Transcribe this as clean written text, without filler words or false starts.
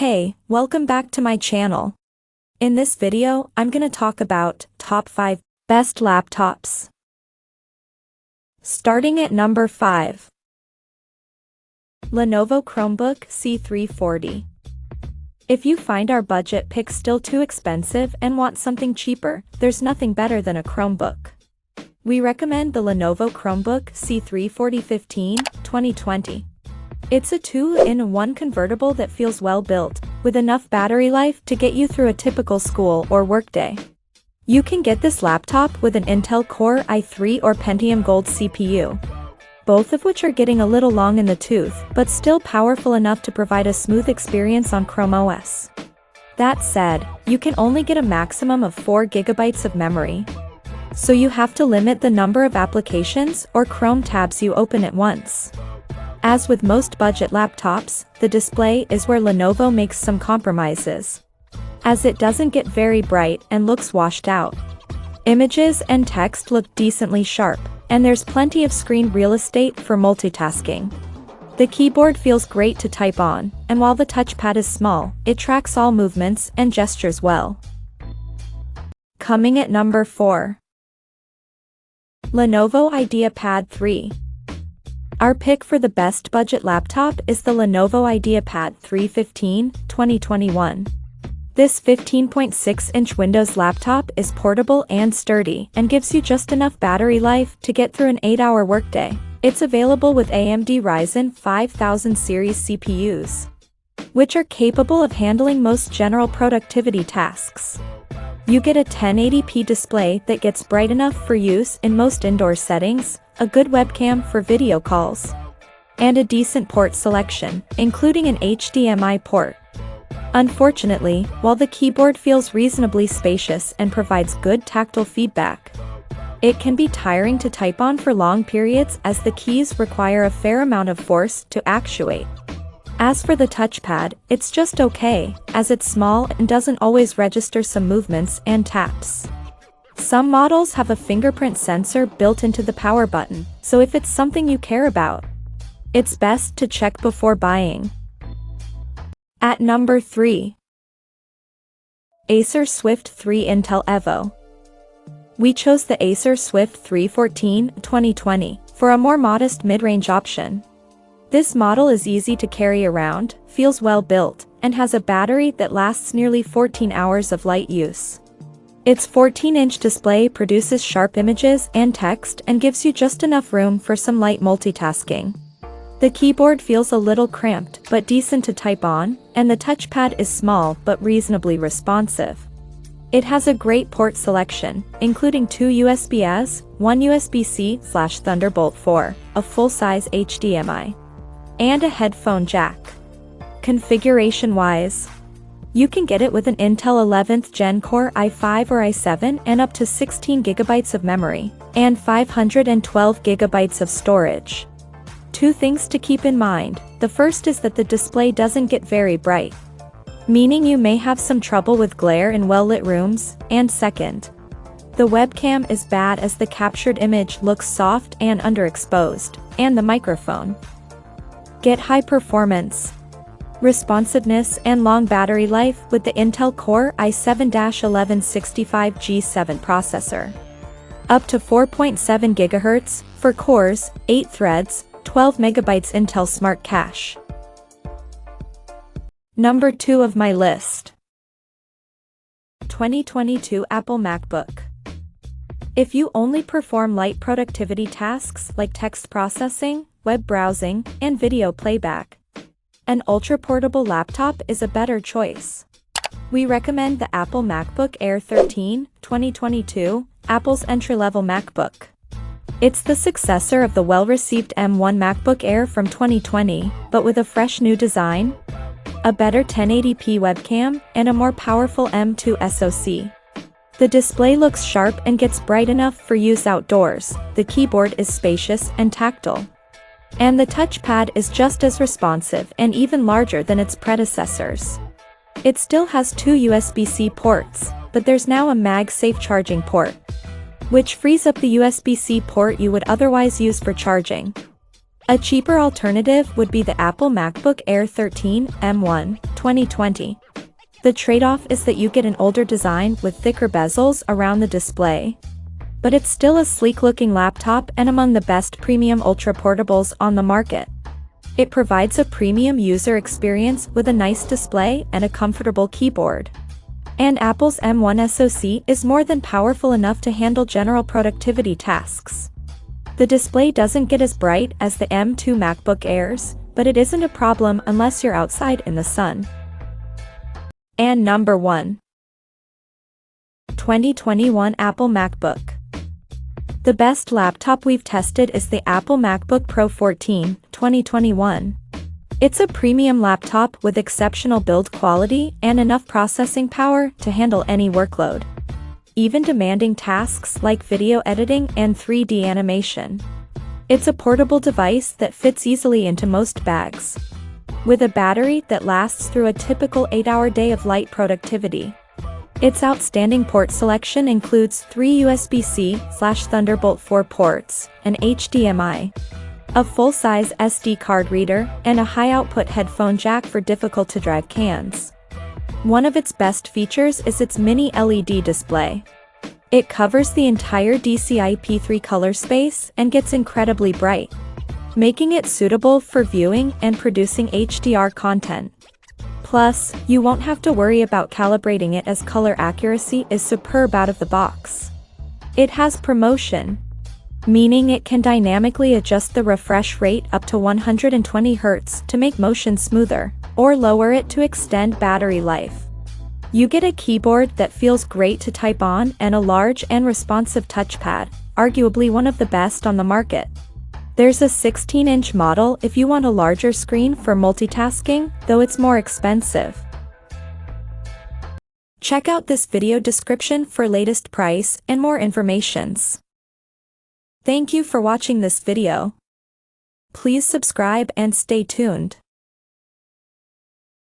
Hey, welcome back to my channel. In this video, I'm gonna talk about top 5 best laptops. Starting at number 5. Lenovo Chromebook C340. If you find our budget pick still too expensive and want something cheaper, there's nothing better than a Chromebook. We recommend the Lenovo Chromebook C340 15, 2020. It's a 2-in-1 convertible that feels well built, with enough battery life to get you through a typical school or workday. You can get this laptop with an Intel Core i3 or Pentium Gold CPU, both of which are getting a little long in the tooth, but still powerful enough to provide a smooth experience on Chrome OS. That said, you can only get a maximum of 4 GB of memory, so you have to limit the number of applications or Chrome tabs you open at once. As with most budget laptops, the display is where Lenovo makes some compromises, as it doesn't get very bright and looks washed out. Images and text look decently sharp, and there's plenty of screen real estate for multitasking. The keyboard feels great to type on, and while the touchpad is small, it tracks all movements and gestures well. Coming at number 4. Lenovo IdeaPad 3. Our pick for the best budget laptop is the Lenovo IdeaPad 3 15, 2021. This 15.6-inch Windows laptop is portable and sturdy and gives you just enough battery life to get through an 8-hour workday. It's available with AMD Ryzen 5000 series CPUs, which are capable of handling most general productivity tasks. You get a 1080p display that gets bright enough for use in most indoor settings, a good webcam for video calls, and a decent port selection, including an HDMI port. Unfortunately, while the keyboard feels reasonably spacious and provides good tactile feedback, it can be tiring to type on for long periods as the keys require a fair amount of force to actuate. As for the touchpad, it's just okay, as it's small and doesn't always register some movements and taps. Some models have a fingerprint sensor built into the power button, so if it's something you care about, it's best to check before buying. At number 3. Acer Swift 3 Intel Evo. We chose the Acer Swift 3 14, 2020 for a more modest mid-range option. This model is easy to carry around, feels well built, and has a battery that lasts nearly 14 hours of light use. Its 14-inch display produces sharp images and text and gives you just enough room for some light multitasking. The keyboard feels a little cramped but decent to type on, and the touchpad is small but reasonably responsive. It has a great port selection, including 2 USB-As, 1 USB-C/Thunderbolt 4, a full-size HDMI, and a headphone jack. Configuration-wise, you can get it with an Intel 11th Gen Core i5 or i7 and up to 16 GB of memory, and 512 GB of storage. 2 things to keep in mind. The first is that the display doesn't get very bright, meaning you may have some trouble with glare in well-lit rooms, and second, the webcam is bad as the captured image looks soft and underexposed, and the microphone. Get high performance, responsiveness and long battery life with the Intel Core i7-1165G7 processor. Up to 4.7 GHz for cores, 8 threads, 12 MB Intel Smart Cache. Number 2 of my list. 2022 Apple MacBook. If you only perform light productivity tasks like text processing, web browsing, and video playback, an ultra-portable laptop is a better choice. We recommend the Apple MacBook Air 13, 2022, Apple's entry-level MacBook. It's the successor of the well-received M1 MacBook Air from 2020, but with a fresh new design, a better 1080p webcam, and a more powerful M2 SoC. The display looks sharp and gets bright enough for use outdoors, the keyboard is spacious and tactile, and the touchpad is just as responsive and even larger than its predecessors. It still has 2 USB-C ports, but there's now a MagSafe charging port, which frees up the USB-C port you would otherwise use for charging. A cheaper alternative would be the Apple MacBook Air 13 M1 2020. The trade-off is that you get an older design with thicker bezels around the display. But it's still a sleek-looking laptop and among the best premium ultra-portables on the market. It provides a premium user experience with a nice display and a comfortable keyboard. And Apple's M1 SoC is more than powerful enough to handle general productivity tasks. The display doesn't get as bright as the M2 MacBook Airs, but it isn't a problem unless you're outside in the sun. And number 1. 2021 Apple MacBook. The best laptop we've tested is the Apple MacBook Pro 14, 2021. It's a premium laptop with exceptional build quality and enough processing power to handle any workload, even demanding tasks like video editing and 3D animation. It's a portable device that fits easily into most bags, with a battery that lasts through a typical 8-hour day of light productivity. Its outstanding port selection includes 3 USB-C/Thunderbolt 4 ports, an HDMI, a full-size SD card reader, and a high-output headphone jack for difficult-to-drive cans. One of its best features is its mini LED display. It covers the entire DCI-P3 color space and gets incredibly bright, making it suitable for viewing and producing HDR content. Plus, you won't have to worry about calibrating it as color accuracy is superb out of the box. It has ProMotion, meaning it can dynamically adjust the refresh rate up to 120 Hz to make motion smoother, or lower it to extend battery life. You get a keyboard that feels great to type on and a large and responsive touchpad, arguably one of the best on the market. There's a 16-inch model if you want a larger screen for multitasking, though it's more expensive. Check out this video description for latest price and more informations. Thank you for watching this video. Please subscribe and stay tuned.